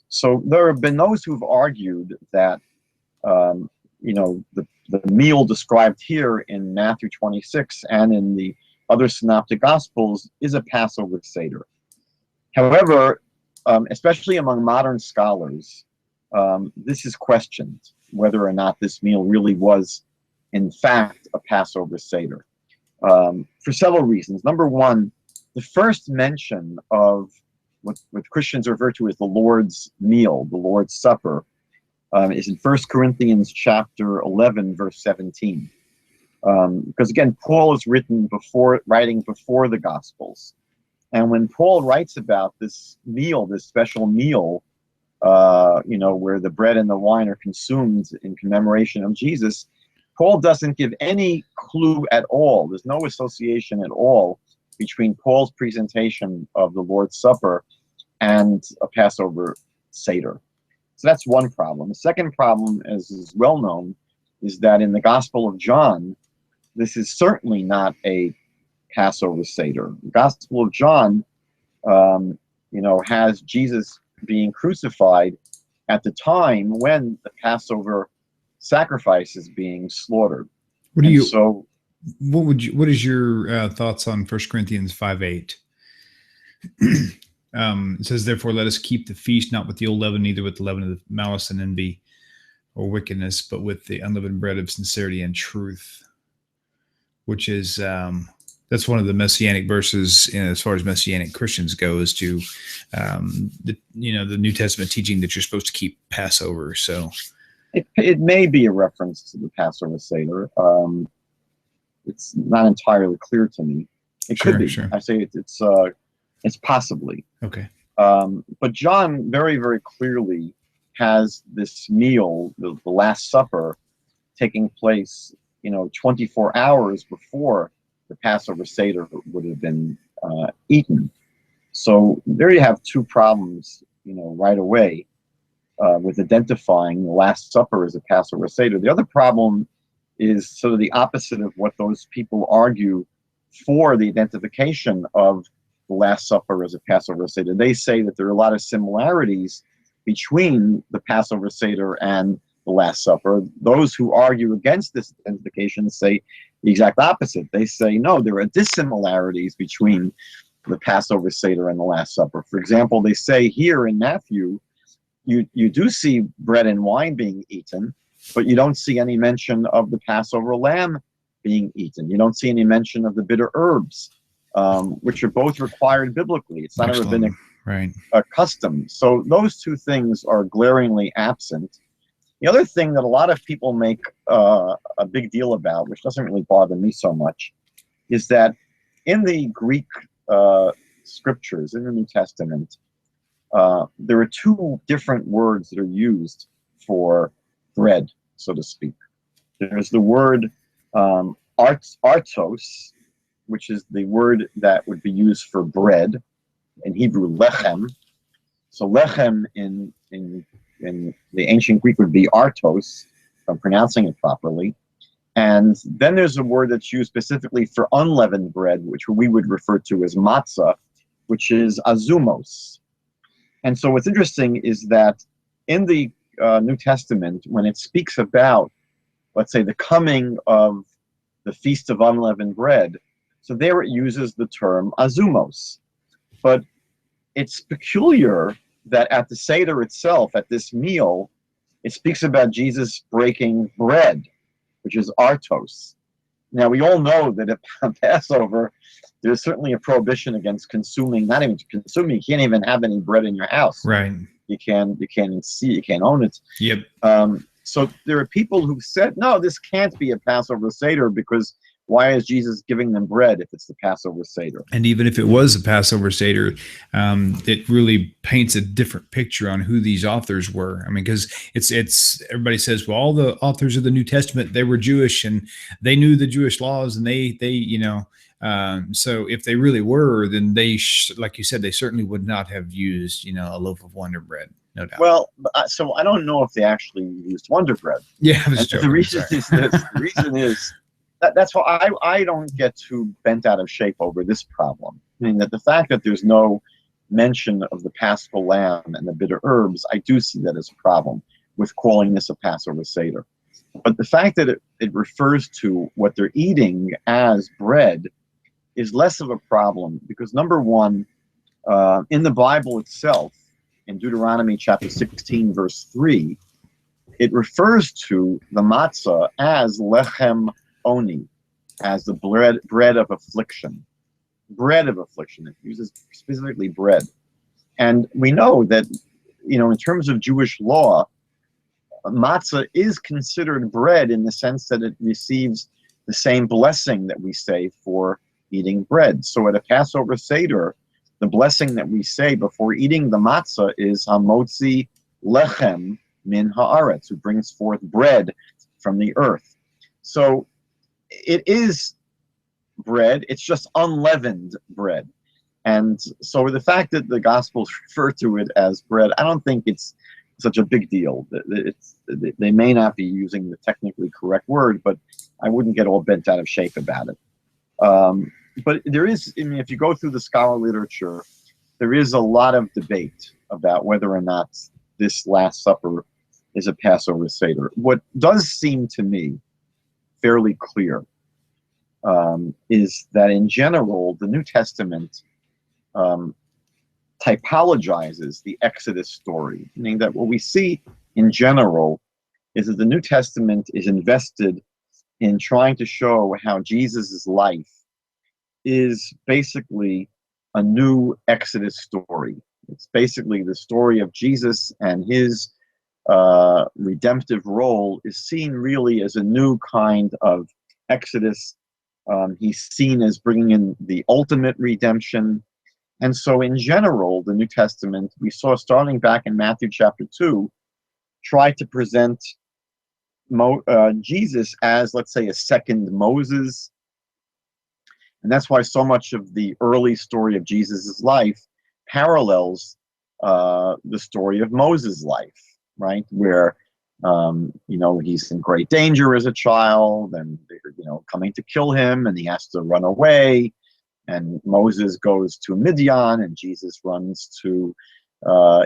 So there have been those who've argued that, the meal described here in Matthew 26 and in the other synoptic gospels is a Passover Seder. However, especially among modern scholars, this is questioned, whether or not this meal really was, in fact, a Passover Seder, for several reasons. Number one, the first mention of what Christians refer to as the Lord's meal, the Lord's Supper, is in 1 Corinthians chapter 11, verse 17. Because again, Paul is writing before the Gospels. And when Paul writes about this meal, this special meal, where the bread and the wine are consumed in commemoration of Jesus, Paul doesn't give any clue at all. There's no association at all between Paul's presentation of the Lord's Supper and a Passover Seder. So that's one problem. The second problem, as is well known, is that in the Gospel of John, this is certainly not a Passover Seder. The Gospel of John, has Jesus being crucified at the time when the Passover sacrifice is being slaughtered. What is your thoughts on 1 Corinthians 5:8? It says, therefore, let us keep the feast not with the old leaven, neither with the leaven of malice and envy or wickedness, but with the unleavened bread of sincerity and truth, which is that's one of the messianic verses, as far as messianic Christians go, is to the New Testament teaching that you're supposed to keep Passover. So it may be a reference to the Passover Seder. It's not entirely clear to me. It could be. Sure. I say it's possibly. Okay. But John very, very clearly has this meal, the Last Supper, taking place, 24 hours before the Passover Seder would have been eaten. So there you have two problems, right away with identifying the Last Supper as a Passover Seder. The other problem is sort of the opposite of what those people argue for the identification of the Last Supper as a Passover Seder. They say that there are a lot of similarities between the Passover Seder and the Last Supper. Those who argue against this identification say the exact opposite. They say, no, there are dissimilarities between the Passover Seder and the Last Supper. For example, they say here in Matthew, you do see bread and wine being eaten, but you don't see any mention of the Passover lamb being eaten. You don't see any mention of the bitter herbs, which are both required biblically. It's not a rabbinic custom. So those two things are glaringly absent. The other thing that a lot of people make a big deal about, which doesn't really bother me so much, is that in the Greek scriptures, in the New Testament, there are two different words that are used for bread, so to speak. There's the word artos, which is the word that would be used for bread, in Hebrew lechem. So lechem in the ancient Greek would be artos, if I'm pronouncing it properly. And then there's a word that's used specifically for unleavened bread, which we would refer to as matzah, which is azumos. And so what's interesting is that in the New Testament, when it speaks about, let's say, the coming of the Feast of Unleavened Bread, so there it uses the term azumos. But it's peculiar that at the Seder itself, at this meal, it speaks about Jesus breaking bread, which is artos. Now, we all know that at Passover, there's certainly a prohibition against consuming, not even consuming, you can't even have any bread in your house. Right. You can't see, you can't own it. Yep. So there are people who said, no, this can't be a Passover Seder because why is Jesus giving them bread if it's the Passover Seder? And even if it was a Passover Seder, it really paints a different picture on who these authors were. I mean, because it's everybody says, well, all the authors of the New Testament, they were Jewish and they knew the Jewish laws, and they so if they really were, then like you said, they certainly would not have used, a loaf of wonder bread. no doubt. Well, so I don't know if they actually used Wonder Bread. Yeah, I was joking. The reason is this. The reason is that's why I don't get too bent out of shape over this problem. I mean, that the fact that there's no mention of the Paschal lamb and the bitter herbs, I do see that as a problem with calling this a Passover Seder. But the fact that it refers to what they're eating as bread is less of a problem, because number one, in the Bible itself, in Deuteronomy chapter 16, verse 3, it refers to the matzah as lechem oni, as the bread of affliction. Bread of affliction. It uses specifically bread. And we know that, in terms of Jewish law, matzah is considered bread in the sense that it receives the same blessing that we say for eating bread. So at a Passover Seder, the blessing that we say before eating the matzah is hamotzi lechem min haaretz, who brings forth bread from the earth. So it is bread, it's just unleavened bread. And so the fact that the Gospels refer to it as bread, I don't think it's such a big deal. They may not be using the technically correct word, but I wouldn't get all bent out of shape about it. But there is, if you go through the scholar literature, there is a lot of debate about whether or not this Last Supper is a Passover Seder. What does seem to me fairly clear is that in general, the New Testament typologizes the Exodus story, meaning that what we see in general is that the New Testament is invested in trying to show how Jesus' life is basically a new Exodus story. It's basically the story of Jesus, and his redemptive role is seen really as a new kind of Exodus. He's seen as bringing in the ultimate redemption. And so in general, the New Testament, we saw starting back in Matthew chapter 2, try to present Jesus as, let's say, a second Moses. And that's why so much of the early story of Jesus' life parallels the story of Moses' life, right? Where, he's in great danger as a child, and they're, coming to kill him, and he has to run away. And Moses goes to Midian, and Jesus runs to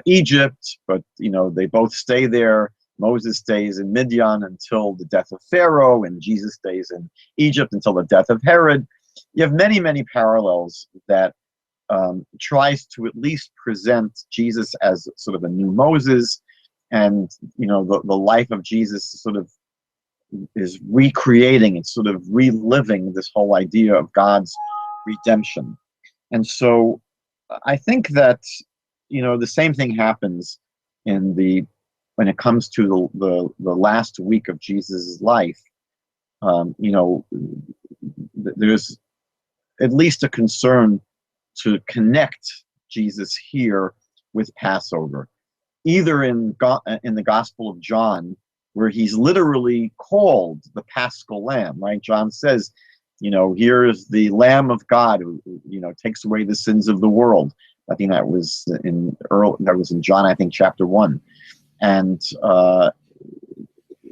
Egypt. But, they both stay there. Moses stays in Midian until the death of Pharaoh, and Jesus stays in Egypt until the death of Herod. You have many, many parallels that tries to at least present Jesus as sort of a new Moses, and the life of Jesus sort of is recreating, it's sort of reliving this whole idea of God's redemption. And so I think that the same thing happens when it comes to the last week of Jesus' life. There's at least a concern to connect Jesus here with Passover, either in the Gospel of John, where he's literally called the Paschal Lamb, right? John says, here is the Lamb of God who takes away the sins of the world. I think that was in John, I think, chapter 1. And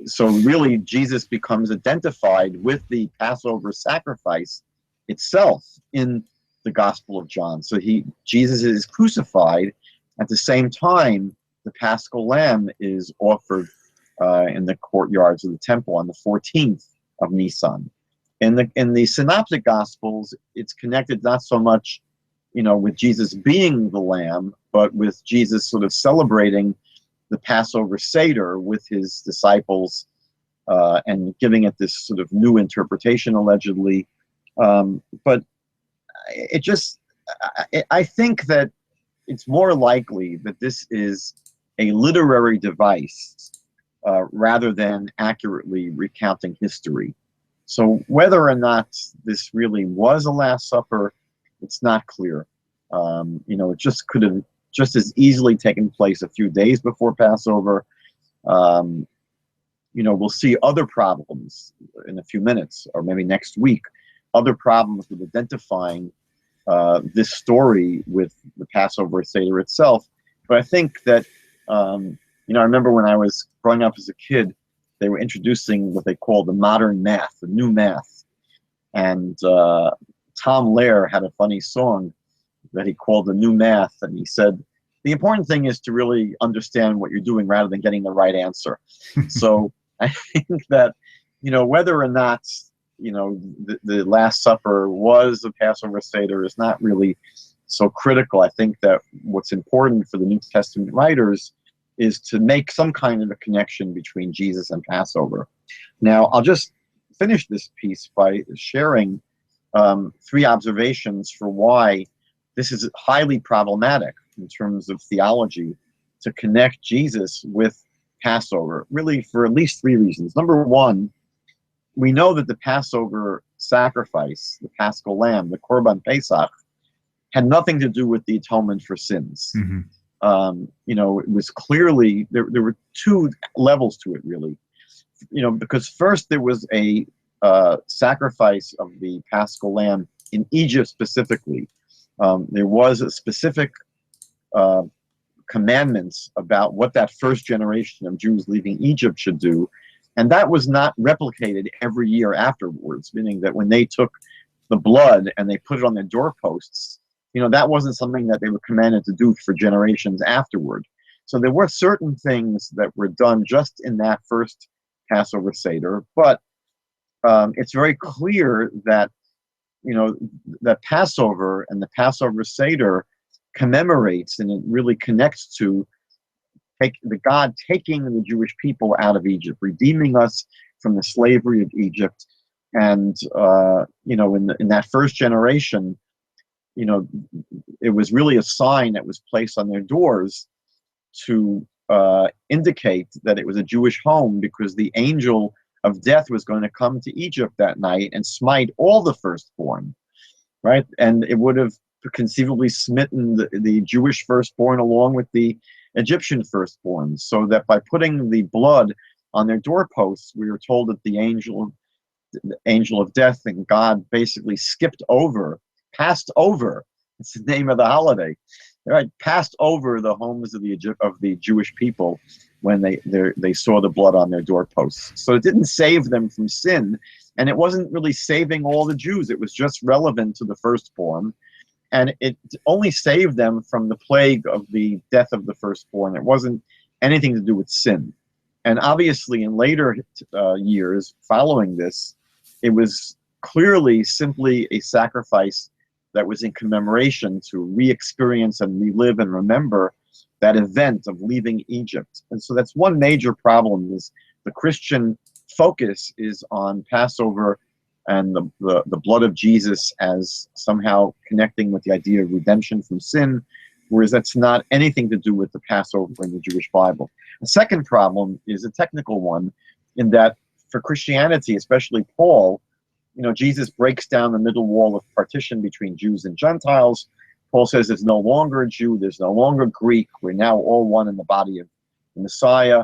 so really Jesus becomes identified with the Passover sacrifice itself in the Gospel of John. So Jesus is crucified. At the same time, the Paschal Lamb is offered in the courtyards of the temple on the 14th of Nisan. In the Synoptic Gospels, it's connected not so much, with Jesus being the Lamb, but with Jesus sort of celebrating the Passover Seder with his disciples and giving it this sort of new interpretation, allegedly. But I think that it's more likely that this is a literary device rather than accurately recounting history. So whether or not this really was a Last Supper, it's not clear. It just could have just as easily taken place a few days before Passover. We'll see other problems in a few minutes, or maybe next week, other problems with identifying this story with the Passover Seder itself. But I think that You know, I remember when I was growing up as a kid, they were introducing what they call the modern math, the new math. And Tom Lehrer had a funny song that he called the new math. And he said, the important thing is to really understand what you're doing rather than getting the right answer. So I think that, you know, whether or not, you know, the Last Supper was a Passover Seder is not really so critical. I think that what's important for the New Testament writers is to make some kind of a connection between Jesus and Passover. Now, I'll just finish this piece by sharing 3 observations for why this is highly problematic in terms of theology to connect Jesus with Passover, really for at least 3 reasons. Number one, we know that the Passover sacrifice, the Paschal Lamb, the Korban Pesach, had nothing to do with the atonement for sins. Mm-hmm. You know, it was clearly, there were 2 levels to it, really. You know, because first there was a sacrifice of the Paschal Lamb in Egypt specifically. There was a specific commandments about what that first generation of Jews leaving Egypt should do. And that was not replicated every year afterwards, meaning that when they took the blood and they put it on their doorposts, you know, that wasn't something that they were commanded to do for generations afterward. So there were certain things that were done just in that first Passover Seder, but it's very clear that, you know, that Passover and the Passover Seder commemorates, and it really connects to the God taking the Jewish people out of Egypt, redeeming us from the slavery of Egypt. And, you know, in that first generation, you know, it was really a sign that was placed on their doors to indicate that it was a Jewish home, because the angel of death was going to come to Egypt that night and smite all the firstborn, right? And it would have conceivably smitten the Jewish firstborn along with the Egyptian firstborn, so that by putting the blood on their doorposts, we were told that the angel of death and God basically passed over. It's the name of the holiday, right? Passed over the homes of the Jewish people when they saw the blood on their doorposts. So it didn't save them from sin, and it wasn't really saving all the Jews. It was just relevant to the firstborn. And it only saved them from the plague of the death of the firstborn. It wasn't anything to do with sin. And obviously, in later years following this, it was clearly simply a sacrifice that was in commemoration to re-experience and relive and remember that event of leaving Egypt. And so that's one major problem, is the Christian focus is on Passover and the blood of Jesus as somehow connecting with the idea of redemption from sin, whereas that's not anything to do with the Passover in the Jewish Bible. The second problem is a technical one, in that for Christianity, especially Paul, you know, Jesus breaks down the middle wall of partition between Jews and Gentiles. Paul says there's no longer a Jew, there's no longer Greek, we're now all one in the body of the Messiah.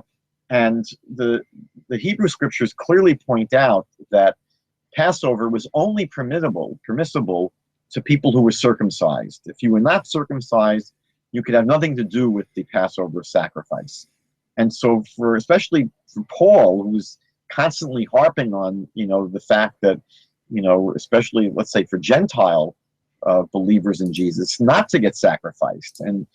And the Hebrew scriptures clearly point out that Passover was only permissible to people who were circumcised. If you were not circumcised, you could have nothing to do with the Passover sacrifice. And so especially for Paul, who was constantly harping on, you know, the fact that, you know, especially, let's say, for Gentile believers in Jesus, not to get sacrificed. And,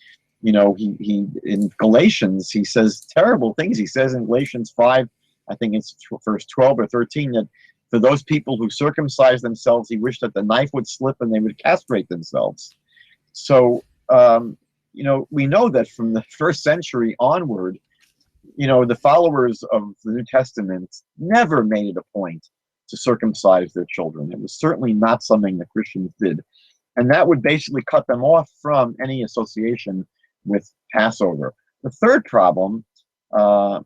you know, he in Galatians, he says terrible things. He says in Galatians 5, I think it's verse 12 or 13, that for those people who circumcise themselves, he wished that the knife would slip and they would castrate themselves. So, you know, we know that from the first century onward, you know, the followers of the New Testament never made it a point to circumcise their children. It was certainly not something that Christians did. And that would basically cut them off from any association with Passover. The third problem, and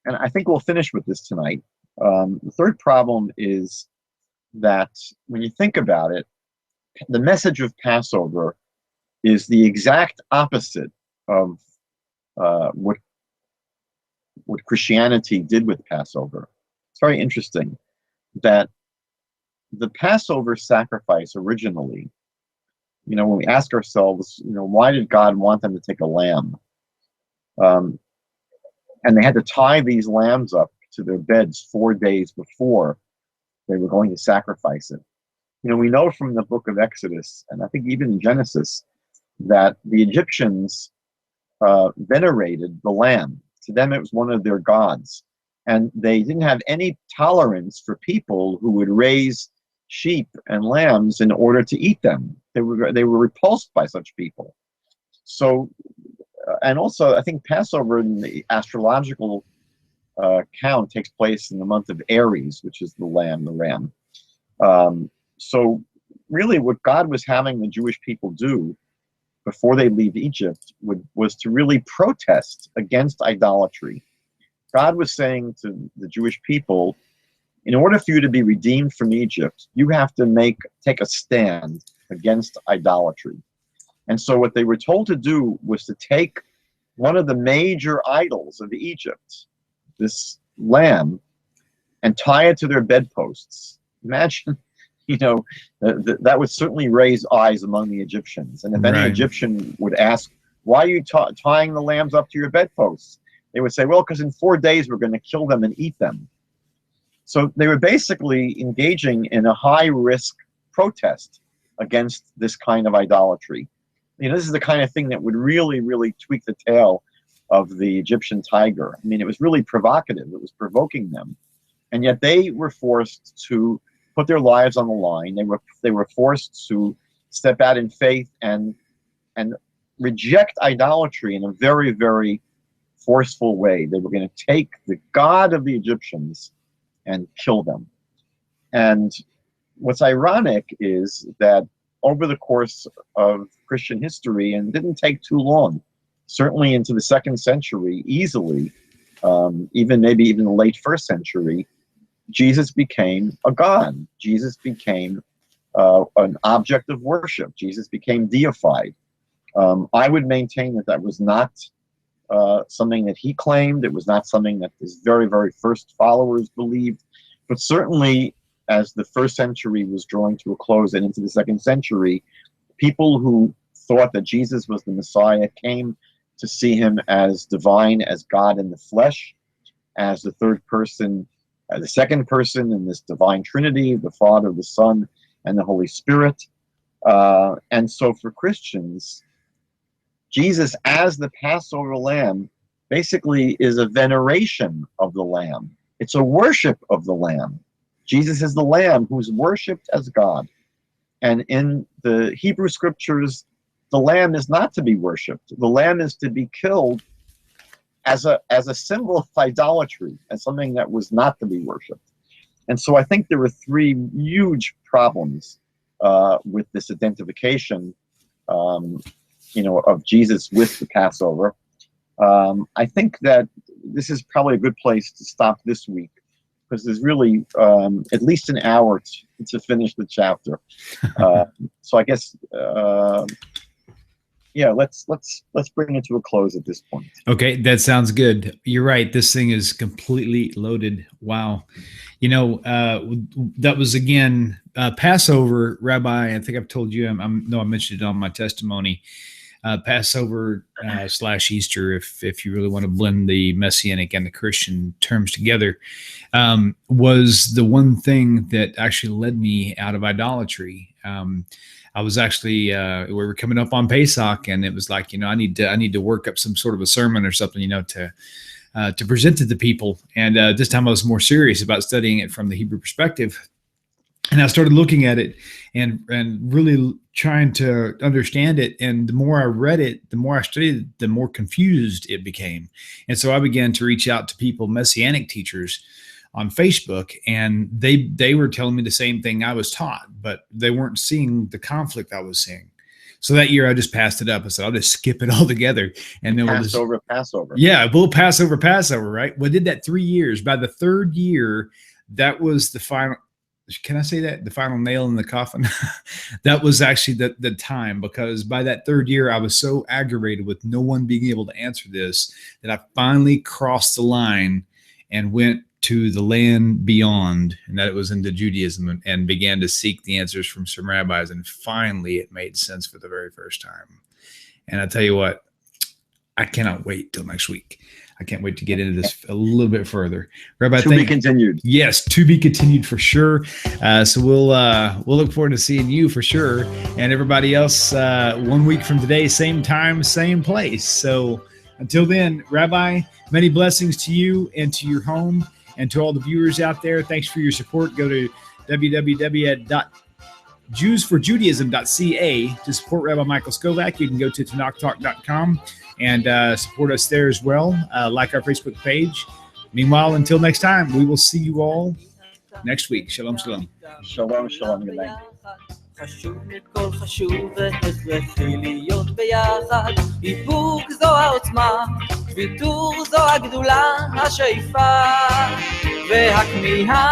I think we'll finish with this tonight, the third problem is that when you think about it, the message of Passover is the exact opposite of what Christianity did with Passover. It's very interesting that the Passover sacrifice originally, you know, when we ask ourselves, you know, why did God want them to take a lamb? And they had to tie these lambs up to their beds 4 days before they were going to sacrifice it. We know from the book of Exodus, and I think even in Genesis, that the Egyptians venerated the lamb. To them, it was one of their gods. And they didn't have any tolerance for people who would raise sheep and lambs in order to eat them. They were repulsed by such people. So, and also, I think Passover in the astrological count takes place in the month of Aries, which is the ram. So really what God was having the Jewish people do before they leave Egypt was to really protest against idolatry. God was saying to the Jewish people, in order for you to be redeemed from Egypt, you have to take a stand against idolatry. And so what they were told to do was to take one of the major idols of Egypt, this lamb, and tie it to their bedposts. Imagine, that would certainly raise eyes among the Egyptians. And if any Egyptian would ask, why are you tying the lambs up to your bedposts? They would say, well, because in 4 days we're going to kill them and eat them. So they were basically engaging in a high-risk protest against this kind of idolatry. This is the kind of thing that would really, really tweak the tail of the Egyptian tiger. It was really provocative. It was provoking them. And yet they were forced to put their lives on the line. They were forced to step out in faith and reject idolatry in a very, very forceful way. They were going to take the God of the Egyptians and kill them. And what's ironic is that over the course of Christian history, and it didn't take too long, certainly into the 2nd century, easily, maybe even the late 1st century, Jesus became a god. Jesus became an object of worship. Jesus became deified. I would maintain that was not something that he claimed. It was not something that his very, very first followers believed. But certainly, as the 1st century was drawing to a close and into the 2nd century, people who thought that Jesus was the Messiah came to see him as divine, as God in the flesh, as the third person, the second person in this divine Trinity, the Father, the Son, and the Holy Spirit. And so for Christians, Jesus as the Passover lamb basically is a veneration of the lamb. It's a worship of the lamb. Jesus is the lamb who's worshipped as God. And in the Hebrew scriptures, the lamb is not to be worshipped. The lamb is to be killed as a symbol of idolatry, as something that was not to be worshipped. And so I think there were three huge problems with this identification, of Jesus with the Passover. I think that this is probably a good place to stop this week, because there's really at least an hour to finish the chapter. So I guess, let's bring it to a close at this point. Okay, that sounds good. You're right. This thing is completely loaded. Wow. That was again Passover, Rabbi. I think I've told you. I mentioned it on my testimony. Passover / Easter, if you really want to blend the Messianic and the Christian terms together, was the one thing that actually led me out of idolatry. I was actually we were coming up on Pesach, and it was like, I need to work up some sort of a sermon or something, to present to the people. And this time I was more serious about studying it from the Hebrew perspective. And I started looking at it and really trying to understand it. And the more I read it, the more I studied it, the more confused it became. And so I began to reach out to people, Messianic teachers on Facebook, and they were telling me the same thing I was taught, but they weren't seeing the conflict I was seeing. So that year I just passed it up. I said, I'll just skip it all together. And then Passover. Yeah, we'll Passover, right? We did that 3 years. By the third year, that was the final. Can I say that? The final nail in the coffin? That was actually the time, because by that third year, I was so aggravated with no one being able to answer this that I finally crossed the line and went to the land beyond, and that it was into Judaism, and began to seek the answers from some rabbis. And finally, it made sense for the very first time. And I tell you what, I cannot wait till next week. I can't wait to get into this a little bit further. Rabbi, To be continued. Yes, to be continued for sure. So we'll look forward to seeing you for sure, and everybody else 1 week from today, same time, same place. So until then, Rabbi, many blessings to you and to your home, and to all the viewers out there. Thanks for your support. Go to JewsforJudaism.ca to support Rabbi Michael Skobac. You can go to TanakTalk.com and support us there as well. Like our Facebook page. Meanwhile, until next time, we will see you all next week. Shalom, shalom. Shalom, shalom. Good night. חשוב מכל חשוב והכרחי להיות ביחד. איפוק זו העוצמה, ויתור זו הגדולה, השאיפה והכמיהה.